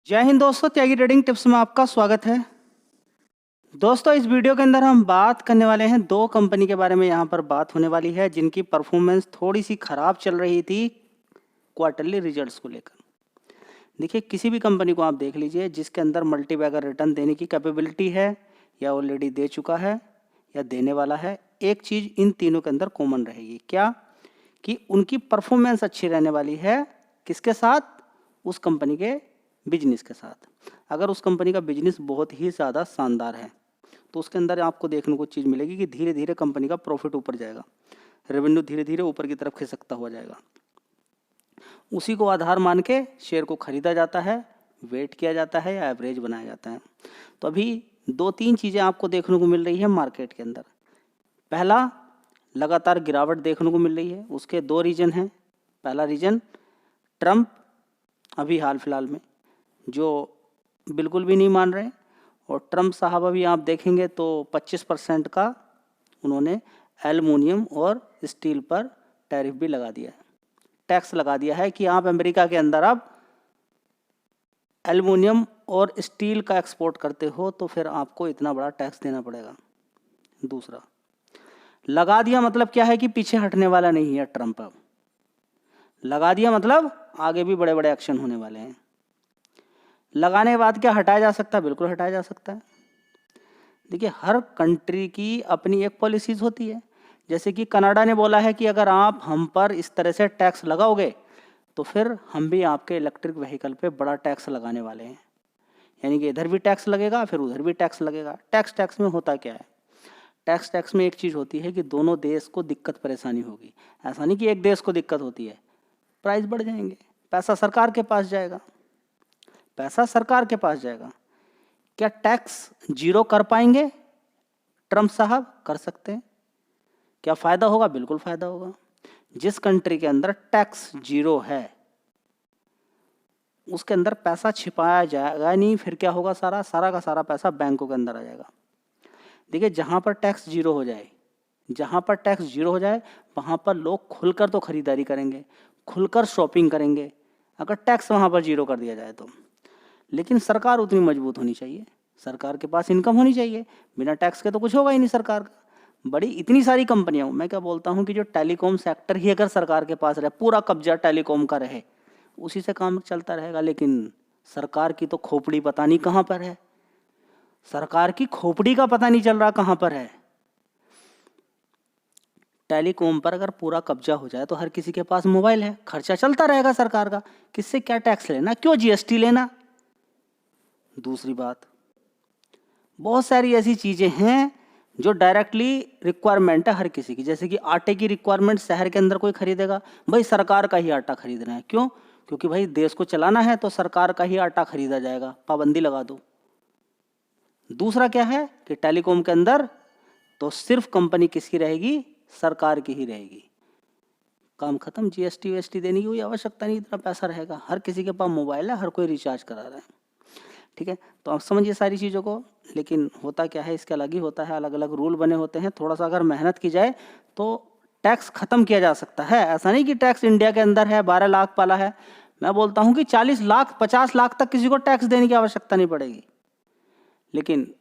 जय हिंद दोस्तों, त्यागी trading tips में आपका स्वागत है। दोस्तों, इस वीडियो के अंदर हम बात करने वाले हैं दो कंपनी के बारे में। यहाँ पर बात होने वाली है जिनकी परफॉर्मेंस थोड़ी सी खराब चल रही थी क्वार्टरली रिजल्ट्स को लेकर। देखिए, किसी भी कंपनी को आप देख लीजिए जिसके अंदर मल्टीबैगर रिटर्न देने की कैपेबिलिटी है या ऑलरेडी दे चुका है या देने वाला है, एक चीज़ इन तीनों के अंदर कॉमन रहेगी। क्या? कि उनकी परफॉर्मेंस अच्छी रहने वाली है। किसके साथ? उस कंपनी के बिजनेस के साथ। अगर उस कंपनी का बिजनेस बहुत ही ज़्यादा शानदार है तो उसके अंदर आपको देखने को चीज़ मिलेगी कि धीरे धीरे कंपनी का प्रॉफिट ऊपर जाएगा, रेवेन्यू धीरे धीरे ऊपर की तरफ खिसकता हुआ जाएगा। उसी को आधार मान के शेयर को खरीदा जाता है, वेट किया जाता है या एवरेज बनाया जाता है। तो अभी दो तीन चीज़ें आपको देखने को मिल रही है मार्केट के अंदर। पहला, लगातार गिरावट देखने को मिल रही है। उसके दो रीज़न हैं। पहला रीज़न, ट्रंप अभी हाल फिलहाल में जो बिल्कुल भी नहीं मान रहे, और ट्रंप साहब अभी आप देखेंगे तो 25% का उन्होंने एल्युमिनियम और स्टील पर टैरिफ भी लगा दिया है, टैक्स लगा दिया है कि आप अमेरिका के अंदर अब एल्युमिनियम और स्टील का एक्सपोर्ट करते हो तो फिर आपको इतना बड़ा टैक्स देना पड़ेगा। दूसरा, लगा दिया मतलब क्या है कि पीछे हटने वाला नहीं है ट्रंप। अब लगा दिया मतलब आगे भी बड़े बड़े एक्शन होने वाले हैं। लगाने के बाद क्या हटाया जा सकता है? बिल्कुल हटाया जा सकता है। देखिए, हर कंट्री की अपनी एक पॉलिसीज होती है। जैसे कि कनाडा ने बोला है कि अगर आप हम पर इस तरह से टैक्स लगाओगे तो फिर हम भी आपके इलेक्ट्रिक व्हीकल पे बड़ा टैक्स लगाने वाले हैं। यानी कि इधर भी टैक्स लगेगा, फिर उधर भी टैक्स लगेगा। टैक्स में होता क्या है? टैक्स में एक चीज़ होती है कि दोनों देश को दिक्कत परेशानी होगी। ऐसा नहीं कि एक देश को दिक्कत होती है। प्राइस बढ़ जाएंगे, पैसा सरकार के पास जाएगा, पैसा सरकार के पास जाएगा। क्या टैक्स जीरो कर पाएंगे ट्रंप साहब? कर सकते हैं। क्या फ़ायदा होगा? बिल्कुल फ़ायदा होगा। जिस कंट्री के अंदर टैक्स जीरो है उसके अंदर पैसा छिपाया जाएगा नहीं। फिर क्या होगा? सारा का सारा पैसा बैंकों के अंदर आ जाएगा। देखिए, जहाँ पर टैक्स जीरो हो जाए, जहाँ पर टैक्स जीरो हो जाए वहाँ पर लोग खुलकर तो खरीदारी करेंगे, खुलकर शॉपिंग करेंगे, अगर टैक्स वहाँ पर जीरो कर दिया जाए तो। लेकिन सरकार उतनी मजबूत होनी चाहिए, सरकार के पास इनकम होनी चाहिए। बिना टैक्स के तो कुछ होगा ही नहीं सरकार का। बड़ी इतनी सारी कंपनियां, मैं क्या बोलता हूं कि जो टेलीकॉम सेक्टर ही अगर सरकार के पास रहे, पूरा कब्जा टेलीकॉम का रहे, उसी से काम चलता रहेगा। लेकिन सरकार की तो खोपड़ी पता नहीं कहाँ पर है, सरकार की खोपड़ी का पता नहीं चल रहा कहाँ पर है। टेलीकॉम पर अगर पूरा कब्जा हो जाए तो हर किसी के पास मोबाइल है, खर्चा चलता रहेगा सरकार का। किससे क्या टैक्स लेना, क्यों जीएसटी लेना? दूसरी बात, बहुत सारी ऐसी चीज़ें हैं जो डायरेक्टली रिक्वायरमेंट है हर किसी की। जैसे कि आटे की रिक्वायरमेंट शहर के अंदर कोई खरीदेगा, भाई सरकार का ही आटा खरीदना है। क्यों? क्योंकि भाई देश को चलाना है तो सरकार का ही आटा खरीदा जाएगा, पाबंदी लगा दो। दूसरा क्या है कि टेलीकॉम के अंदर तो सिर्फ कंपनी किसकी रहेगी? सरकार की ही रहेगी। काम खत्म, जीएसटी वीएसटी देने की कोई आवश्यकता नहीं, इतना पैसा रहेगा। हर किसी के पास मोबाइल है, हर कोई रिचार्ज करा रहा है। ठीक है, तो आप समझिए सारी चीज़ों को। लेकिन होता क्या है, इसके अलग ही होता है, अलग अलग रूल बने होते हैं। थोड़ा सा अगर मेहनत की जाए तो टैक्स ख़त्म किया जा सकता है। ऐसा नहीं कि टैक्स इंडिया के अंदर है, 12 लाख वाला है। मैं बोलता हूँ कि 40 लाख 50 लाख तक किसी को टैक्स देने की आवश्यकता नहीं पड़ेगी। लेकिन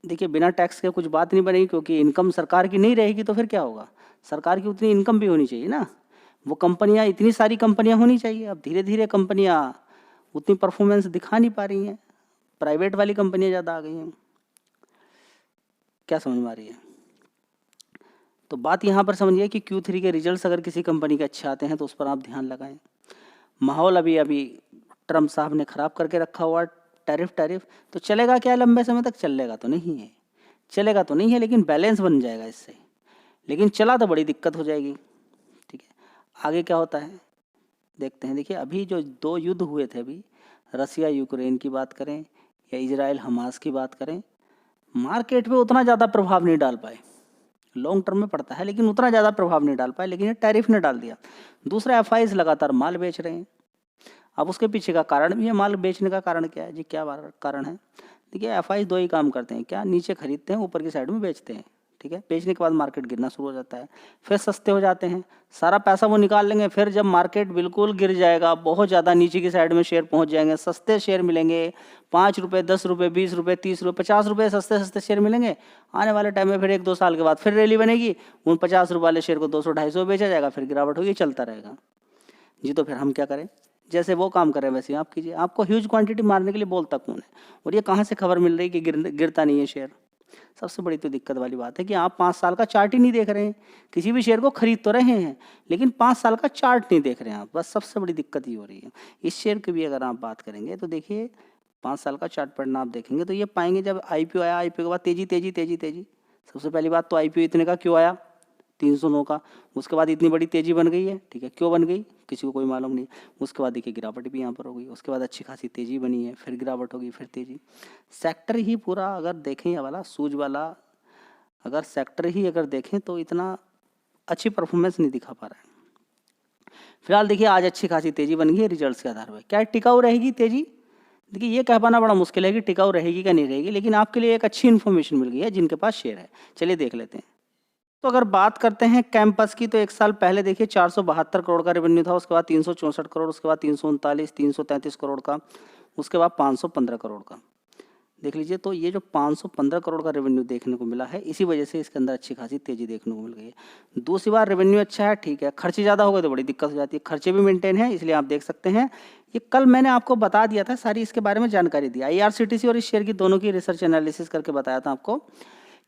देखिए, बिना टैक्स के कुछ बात नहीं बनेगी, क्योंकि इनकम सरकार की नहीं रहेगी तो फिर क्या होगा? सरकार की उतनी इनकम भी होनी चाहिए ना। वो कंपनियां, इतनी सारी कंपनियां होनी चाहिए। अब धीरे धीरे कंपनियां उतनी परफॉर्मेंस दिखा नहीं पा रही हैं, प्राइवेट वाली कंपनियां ज़्यादा आ गई हैं। क्या समझ में आ रही है? तो बात यहाँ पर समझिए कि Q3 के रिजल्ट्स अगर किसी कंपनी के अच्छे आते हैं तो उस पर आप ध्यान लगाएं। माहौल अभी अभी ट्रंप साहब ने ख़राब करके रखा हुआ, टैरिफ तो चलेगा क्या लंबे समय तक? चलेगा तो नहीं है, चलेगा तो नहीं है, लेकिन बैलेंस बन जाएगा इससे। लेकिन चला तो बड़ी दिक्कत हो जाएगी। ठीक है, आगे क्या होता है देखते हैं। देखिए, अभी जो दो युद्ध हुए थे, अभी रसिया यूक्रेन की बात करें या इजराइल हमास की बात करें, मार्केट पे उतना ज़्यादा प्रभाव नहीं डाल पाए। लॉन्ग टर्म में पड़ता है लेकिन उतना ज़्यादा प्रभाव नहीं डाल पाए। लेकिन ये टैरिफ ने डाल दिया। दूसरा, एफआईज लगातार माल बेच रहे हैं। अब उसके पीछे का कारण भी है। माल बेचने का कारण क्या है जी? क्या कारण है? देखिए, एफआईज दो ही काम करते हैं। क्या? नीचे खरीदते हैं, ऊपर की साइड में बेचते हैं। ठीक है। ठीक है। बेचने के बाद मार्केट गिरना शुरू हो जाता है, फिर सस्ते हो जाते हैं, सारा पैसा वो निकाल लेंगे। फिर जब मार्केट बिल्कुल गिर जाएगा, बहुत ज़्यादा नीचे की साइड में शेयर पहुंच जाएंगे, सस्ते शेयर मिलेंगे, 5 रुपये, 10 रुपये, 20 रुपये, 30 रुपये, 50 रुपये सस्ते सस्ते शेयर मिलेंगे। आने वाले टाइम में फिर 1-2 साल के बाद फिर रैली बनेगी, उन 50 रुपये वाले शेयर को 200-250 बेचा जाएगा, फिर गिरावट होगी, चलता रहेगा जी। तो फिर हम क्या करें? जैसे वो काम कर रहे हैं वैसे ही आप कीजिए। आपको ह्यूज क्वांटिटी मारने के लिए बोलता कौन है? और ये कहाँ से खबर मिल रही है कि गिरता नहीं है शेयर? सबसे बड़ी तो दिक्कत वाली बात है कि आप 5 साल का चार्ट ही नहीं देख रहे हैं। किसी भी शेयर को खरीद तो रहे हैं, लेकिन 5 साल का चार्ट नहीं देख रहे हैं आप। बस सबसे बड़ी दिक्कत ये हो रही है। इस शेयर की भी अगर आप बात करेंगे तो देखिए, 5 साल का चार्ट पढ़ना आप देखेंगे तो ये पाएंगे जब आईपीओ आया, आईपीओ के बाद तेजी तेजी तेजी तेजी। सबसे पहली बात तो आईपीओ इतने का क्यों आया? 309 का। उसके बाद इतनी बड़ी तेजी बन गई है, ठीक है। क्यों बन गई किसी को कोई मालूम नहीं। उसके बाद देखिए गिरावट भी यहाँ पर हो गई। उसके बाद अच्छी खासी तेजी बनी है, फिर गिरावट होगी, फिर तेजी। सेक्टर ही पूरा अगर देखें, ये वाला सूज वाला अगर सेक्टर ही अगर देखें तो इतना अच्छी परफॉर्मेंस नहीं दिखा पा रहा है। फिलहाल देखिए आज अच्छी खासी तेजी बन गई है रिजल्ट्स के आधार पर। क्या टिकाऊ रहेगी तेजी? देखिए ये कह पाना बड़ा मुश्किल है कि टिकाऊ रहेगी क्या नहीं रहेगी, लेकिन आपके लिए एक अच्छी इन्फॉर्मेशन मिल गई है जिनके पास शेयर है। चलिए देख लेते हैं। तो अगर बात करते हैं कैंपस की, तो 1 साल पहले देखिए 472 करोड़ का रेवेन्यू था, उसके बाद 364 करोड़, उसके बाद 339, 333 करोड़ का, उसके बाद 515 करोड़ का। देख लीजिए, तो ये जो 515 करोड़ का रेवेन्यू देखने को मिला है, इसी वजह से इसके अंदर अच्छी खासी तेजी देखने को मिल गई है। दूसरी बार रेवेन्यू अच्छा है, ठीक है, खर्चे ज़्यादा हो गए तो बड़ी दिक्कत हो जाती है। खर्चे भी मेंटेन है, इसलिए आप देख सकते हैं। ये कल मैंने आपको बता दिया था, सारी इसके बारे में जानकारी दी। IRCTC और इस शेयर की दोनों की रिसर्च एनालिसिस करके बताया था आपको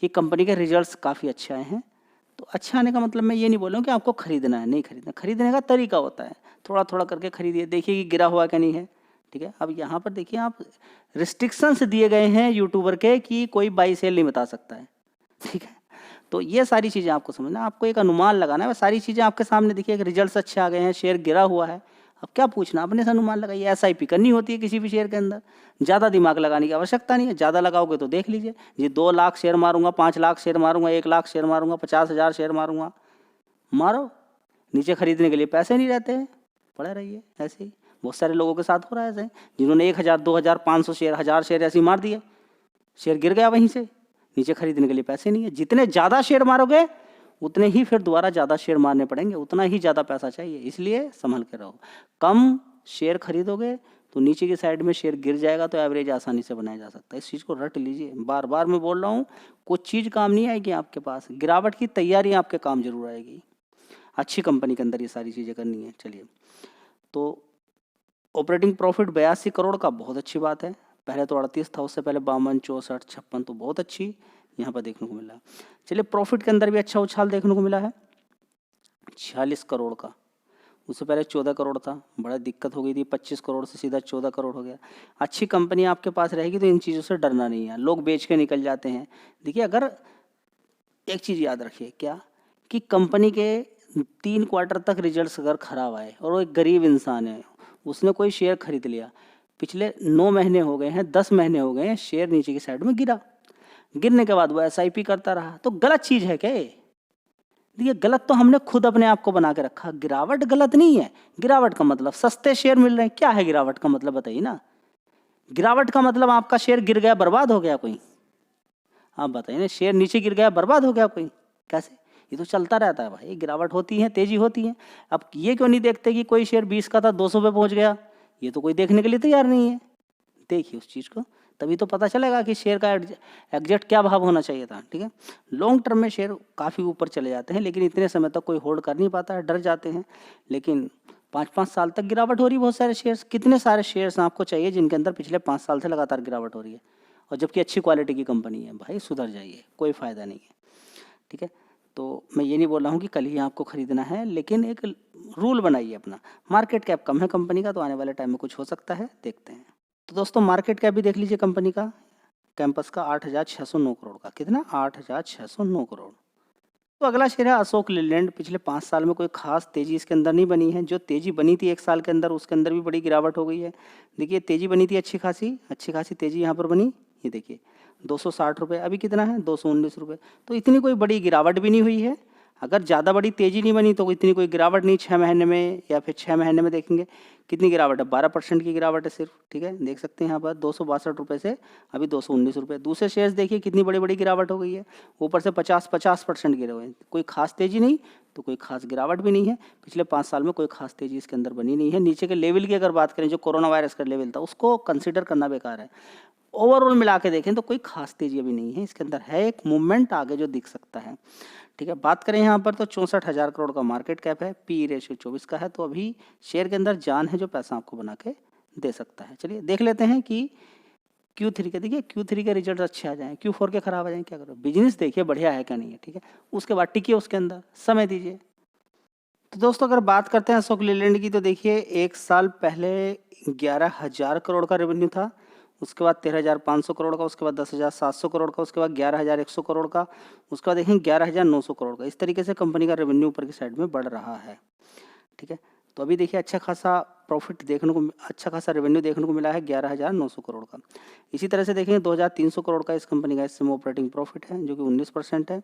कि कंपनी के रिजल्ट्स काफ़ी अच्छे आए हैं। तो अच्छा आने का मतलब मैं ये नहीं बोल रहा हूँ कि आपको खरीदना है, नहीं खरीदना। खरीदने का तरीका होता है, थोड़ा थोड़ा करके खरीदिए, देखिए कि गिरा हुआ क्या नहीं है, ठीक है। अब यहाँ पर देखिए, आप रिस्ट्रिक्शंस दिए गए हैं यूट्यूबर के कि कोई बाई सेल नहीं बता सकता है, ठीक है। तो ये सारी चीज़ें आपको समझना, आपको एक अनुमान लगाना है। सारी चीज़ें आपके सामने देखिए, रिजल्ट्स अच्छे आ गए हैं, शेयर गिरा हुआ है, अब क्या पूछना, अपने से अनुमान लगाइए। SIP करनी होती है किसी भी शेयर के अंदर, ज़्यादा दिमाग लगाने की आवश्यकता नहीं है। ज़्यादा लगाओगे तो देख लीजिए जी, 2 लाख शेयर मारूंगा, 5 लाख शेयर मारूंगा, 1 लाख शेयर मारूंगा, 50,000 शेयर मारूंगा, मारो। नीचे खरीदने के लिए पैसे नहीं रहते हैं, पड़े रहिए ऐसे ही। बहुत सारे लोगों के साथ हो रहा है ऐसे, जिन्होंने 1000, 2000, 500 शेयर, 1000 शेयर ऐसे ही मार दिए, शेयर गिर गया वहीं से। नीचे खरीदने के लिए पैसे नहीं है। जितने ज़्यादा शेयर मारोगे उतने ही फिर दोबारा ज़्यादा शेयर मारने पड़ेंगे, उतना ही ज़्यादा पैसा चाहिए। इसलिए संभल के रहो। कम शेयर खरीदोगे तो नीचे की साइड में शेयर गिर जाएगा, तो एवरेज आसानी से बनाया जा सकता है। इस चीज़ को रट लीजिए। बार बार मैं बोल रहा हूँ, कुछ चीज़ काम नहीं आएगी आपके पास, गिरावट की तैयारी आपके काम जरूर आएगी। अच्छी कंपनी के अंदर ये सारी चीज़ें करनी है। चलिए, तो ऑपरेटिंग प्रॉफिट 82 करोड़ का, बहुत अच्छी बात है। पहले तो 38 था, उससे पहले 52, 64, 56, तो बहुत अच्छी यहाँ पर देखने को मिला। चलिए, प्रॉफिट के अंदर भी अच्छा उछाल देखने को मिला है, 46 करोड़ का। उससे पहले 14 करोड़ था, बड़ा दिक्कत हो गई थी, 25 करोड़ से सीधा 14 करोड़ हो गया। अच्छी कंपनी आपके पास रहेगी तो इन चीज़ों से डरना नहीं है। लोग बेच के निकल जाते हैं। देखिए, अगर एक चीज़ याद रखिए, क्या कि कंपनी के 3 क्वार्टर तक रिजल्ट्स अगर खराब आए और वो एक गरीब इंसान है, उसने कोई शेयर खरीद लिया, पिछले 9 महीने हो गए हैं, 10 महीने हो गए हैं, शेयर नीचे की साइड में गिरा, गिरने के बाद वो SIP करता रहा, तो गलत चीज़ है क्या? देखिए, गलत तो हमने खुद अपने आप को बना के रखा। गिरावट गलत नहीं है। गिरावट का मतलब सस्ते शेयर मिल रहे हैं। क्या है गिरावट का मतलब, बताइए ना। गिरावट का मतलब आपका शेयर गिर गया, बर्बाद हो गया कोई? आप बताइए ना, शेयर नीचे गिर गया, बर्बाद हो गया कोई? कैसे? ये तो चलता रहता है भाई। गिरावट होती है, तेजी होती है। अब ये क्यों नहीं देखते कि कोई शेयर 20 का था 200 पे पहुंच गया? ये तो कोई देखने के लिए तैयार नहीं है। देखिए उस चीज़ को, तभी तो पता चलेगा कि शेयर का एग्जैक्ट क्या भाव होना चाहिए था, ठीक है। लॉन्ग टर्म में शेयर काफ़ी ऊपर चले जाते हैं, लेकिन इतने समय तक कोई होल्ड कर नहीं पाता है, डर जाते हैं। लेकिन 5-5 साल तक गिरावट हो रही है बहुत सारे शेयर्स। कितने सारे शेयर्स आपको चाहिए जिनके अंदर पिछले 5 साल से लगातार गिरावट हो रही है, और जबकि अच्छी क्वालिटी की कंपनी है? भाई सुधर जाइए, कोई फ़ायदा नहीं है, ठीक है। तो मैं ये नहीं बोल रहा हूँ कि कल ही आपको खरीदना है, लेकिन एक रूल बनाइए अपना। मार्केट कैप कम है कंपनी का, तो आने वाले टाइम में कुछ हो सकता है, देखते हैं। तो दोस्तों, मार्केट कैप भी देख लीजिए कंपनी का, कैंपस का 8,609 करोड़ का। कितना? 8,609 करोड़। तो अगला शेयर है अशोक लीलैंड। पिछले 5 साल में कोई खास तेजी इसके अंदर नहीं बनी है। जो तेजी बनी थी 1 साल के अंदर, उसके अंदर भी बड़ी गिरावट हो गई है। देखिए, तेजी बनी थी अच्छी खासी तेजी यहाँ पर बनी। ये देखिए 260 रुपये, अभी कितना है 219 रुपये। तो इतनी कोई बड़ी गिरावट भी नहीं हुई है। अगर ज़्यादा बड़ी तेज़ी नहीं बनी तो इतनी कोई गिरावट नहीं 6 महीने में, या फिर 6 महीने में देखेंगे कितनी गिरावट है, 12% की गिरावट है सिर्फ। ठीक है, देख सकते हैं यहाँ पर 262 रुपये से अभी 219 रुपये। दूसरे शेयर्स देखिए कितनी बड़ी बड़ी गिरावट हो गई है, ऊपर से 50% गिरे हुए हैं। कोई खास तेज़ी नहीं तो कोई खास गिरावट भी नहीं है। पिछले 5 साल में कोई खास तेज़ी इसके अंदर बनी नहीं है। नीचे के लेवल की अगर बात करें, जो कोरोना वायरस का लेवल था उसको कंसिडर करना बेकार है। ओवरऑल मिला के देखें तो कोई खास तेज़ी अभी नहीं है इसके अंदर, है एक मूवमेंट आगे जो दिख सकता है। ठीक है, बात करें यहाँ पर तो 64,000 करोड़ का मार्केट कैप है, पी रेशियो 24 का है। तो अभी शेयर के अंदर जान है जो पैसा आपको बना के दे सकता है। चलिए देख लेते हैं कि Q3 के, देखिए Q3 के रिजल्ट अच्छे आ जाएं, Q4 के खराब आ जाएं, क्या करो। बिजनेस देखिए बढ़िया है क्या नहीं है। ठीक है, उसके बाद टिकिए उसके अंदर, समय दीजिए। तो दोस्तों अगर बात करते हैं अशोक लीलैंड की, तो देखिए 1 साल पहले 11,000 करोड़ का रेवेन्यू था, उसके बाद 13,500 करोड़ का, उसके बाद 10,700 करोड़ का, उसके बाद 11,100 करोड़ का, उसके बाद देखें 11,900 करोड़ का। इस तरीके से कंपनी का रेवेन्यू ऊपर की साइड में बढ़ रहा है। ठीक है, तो अभी देखिए अच्छा खासा प्रॉफिट देखने को, अच्छा खासा रेवेन्यू देखने को मिला है 11,900 करोड़ का। इसी तरह से देखेंगे 2,300 करोड़ का इस कंपनी का इस समय ऑपरेटिंग प्रॉफिट है, जो कि 19% है।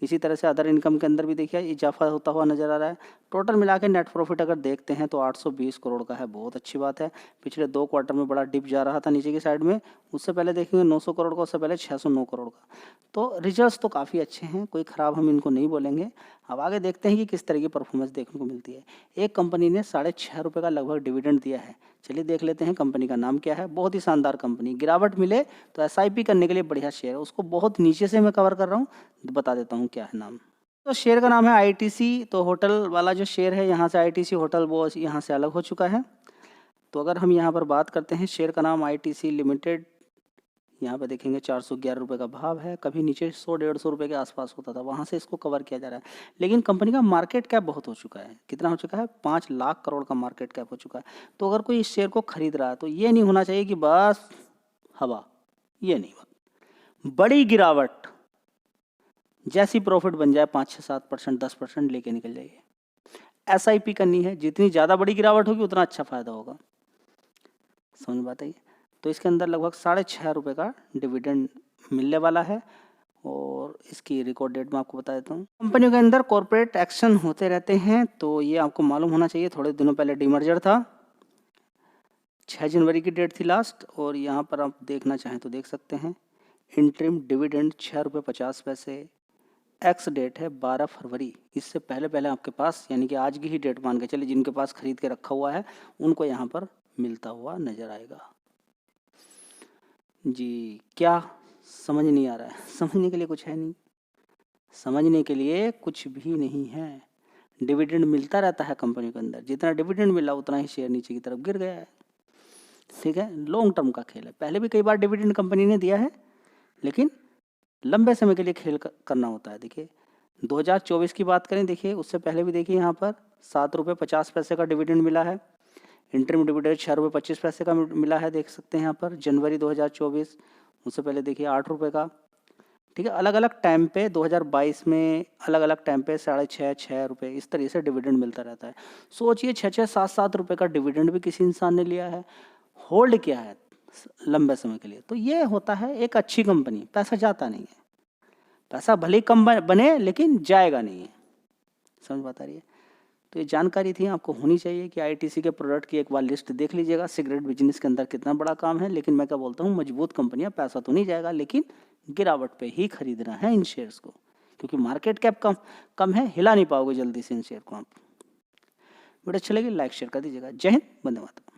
इसी तरह से अदर इनकम के अंदर भी देखिए इजाफा होता हुआ नजर आ रहा है। टोटल मिला के नेट प्रॉफिट अगर देखते हैं तो 820 करोड़ का है, बहुत अच्छी बात है। पिछले 2 क्वार्टर में बड़ा डिप जा रहा था नीचे की साइड में, उससे पहले देखेंगे 900 करोड़ का, उससे पहले 609 करोड़ का। तो रिजल्ट्स तो काफ़ी अच्छे हैं, कोई ख़राब हम इनको नहीं बोलेंगे। अब आगे देखते हैं कि किस तरह की परफॉर्मेंस देखने को मिलती है। एक कंपनी ने 6.5 रुपये का लगभग डिविडेंड दिया है। चलिए देख लेते हैं कंपनी का नाम क्या है। बहुत ही शानदार कंपनी, गिरावट मिले तो SIP करने के लिए बढ़िया शेयर है। उसको बहुत नीचे से मैं कवर कर रहा हूँ, बता देता हूँ क्या है नाम। तो शेयर का नाम है ITC। तो होटल वाला जो शेयर है, यहाँ से ITC होटल वो यहाँ से अलग हो चुका है। तो अगर हम यहाँ पर बात करते हैं, शेयर का नाम ITC लिमिटेड, यहाँ पर देखेंगे 411 रुपये का भाव है। कभी नीचे 100-150 रुपये के आसपास होता था, वहाँ से इसको कवर किया जा रहा है। लेकिन कंपनी का मार्केट कैप बहुत हो चुका है। कितना हो चुका है? 5 लाख करोड़ का मार्केट कैप हो चुका है। तो अगर कोई इस शेयर को खरीद रहा है तो ये नहीं होना चाहिए कि बस हवा, ये नहीं। बड़ी गिरावट, जैसी प्रॉफिट बन जाए 5-6-7%, 10% लेके निकल जाइए। SIP करनी है, जितनी ज़्यादा बड़ी गिरावट होगी उतना अच्छा फायदा होगा। समझ में बात आई? तो इसके अंदर लगभग 6.5 रुपये का डिविडेंड मिलने वाला है, और इसकी रिकॉर्ड डेट मैं आपको बता देता हूँ। कंपनियों के अंदर कॉर्पोरेट एक्शन होते रहते हैं, तो ये आपको मालूम होना चाहिए। थोड़े दिनों पहले डीमर्जर था, 6 जनवरी की डेट थी लास्ट, और यहाँ पर आप देखना चाहें तो देख सकते हैं। इंटरिम डिविडेंड 6.50 रुपये, एक्स डेट है 12 फरवरी। इससे पहले पहले आपके पास, यानी कि आज की ही डेट मान के चलिए, जिनके पास खरीद के रखा हुआ है उनको यहाँ पर मिलता हुआ नजर आएगा। जी, क्या समझ नहीं आ रहा है? समझने के लिए कुछ है नहीं, समझने के लिए कुछ भी नहीं है। डिविडेंड मिलता रहता है कंपनी के अंदर, जितना डिविडेंड मिला उतना ही शेयर नीचे की तरफ गिर गया है। ठीक है, लॉन्ग टर्म का खेल है। पहले भी कई बार डिविडेंड कंपनी ने दिया है, लेकिन लंबे समय के लिए खेल करना होता है। देखिए 2024 की बात करें, देखिए उससे पहले भी देखिए यहाँ पर 7.50 रुपये का डिविडेंड मिला है। इंटरिम डिविडेंड 6.25 रुपये का मिला है, देख सकते हैं यहाँ पर जनवरी 2024। उससे पहले देखिए 8 रुपये का। ठीक है, अलग अलग टाइम पे 2022 में अलग अलग टाइम पे 6.5 रुपये इस तरीके से डिविडेंड मिलता रहता है। सोचिए 6-7 रुपये का डिविडेंड भी किसी इंसान ने लिया है, होल्ड किया है लंबे समय के लिए। तो ये होता है एक अच्छी कंपनी, पैसा जाता नहीं है। पैसा भले ही कम बने लेकिन जाएगा नहीं है। समझ बात आ रही है? तो ये जानकारी थी, आपको होनी चाहिए कि ITC के प्रोडक्ट की एक बार लिस्ट देख लीजिएगा। सिगरेट बिजनेस के अंदर कितना बड़ा काम है, लेकिन मैं क्या बोलता हूँ, मजबूत कंपनियां, पैसा तो नहीं जाएगा, लेकिन गिरावट पे ही खरीदना है इन शेयर्स को, क्योंकि मार्केट कैप कम है, हिला नहीं पाओगे जल्दी से इन शेयर को आप। वीडियो अच्छी लगी लाइक शेयर कर दीजिएगा। जय हिंद, वंदे मातरम।